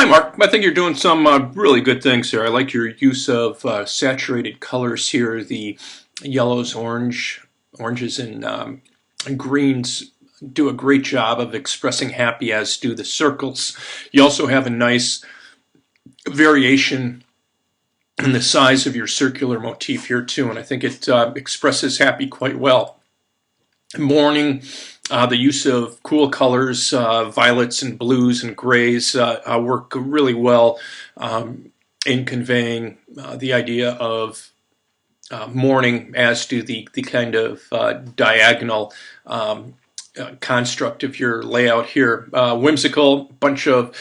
Hi, Mark. I think you're doing some really good things here. I like your use of saturated colors here. The yellows, oranges, and greens do a great job of expressing happy, as do the circles. You also have a nice variation in the size of your circular motif here too, and I think it expresses happy quite well. Morning, the use of cool colors, violets and blues and grays work really well in conveying the idea of morning, as do the kind of diagonal construct of your layout here. Whimsical, bunch of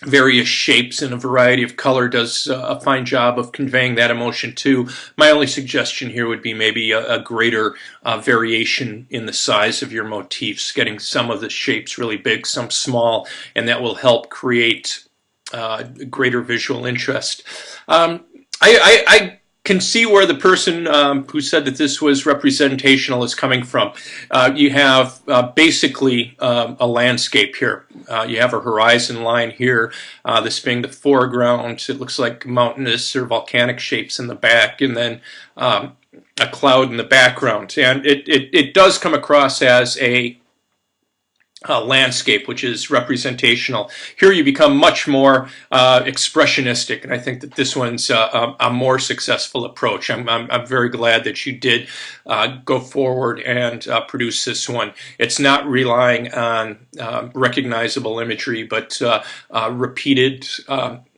various shapes and a variety of color does a fine job of conveying that emotion too. My only suggestion here would be maybe a greater variation in the size of your motifs, getting some of the shapes really big, some small, and that will help create greater visual interest. I can see where the person who said that this was representational is coming from. You have basically a landscape here. You have a horizon line here, this being the foreground. It looks like mountainous or volcanic shapes in the back, and then a cloud in the background. And it does come across as a landscape, which is representational. Here you become much more expressionistic, and I think that this one's a more successful approach. I'm very glad that you did go forward and produce this one. It's not relying on recognizable imagery, but repeated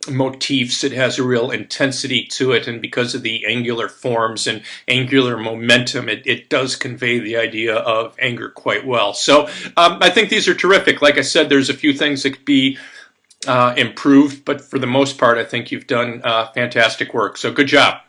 motifs. It has a real intensity to it, and because of the angular forms and angular momentum, it does convey the idea of anger quite well. So I think these are terrific. Like I said, there's a few things that could be improved, but for the most part, I think you've done fantastic work. So good job.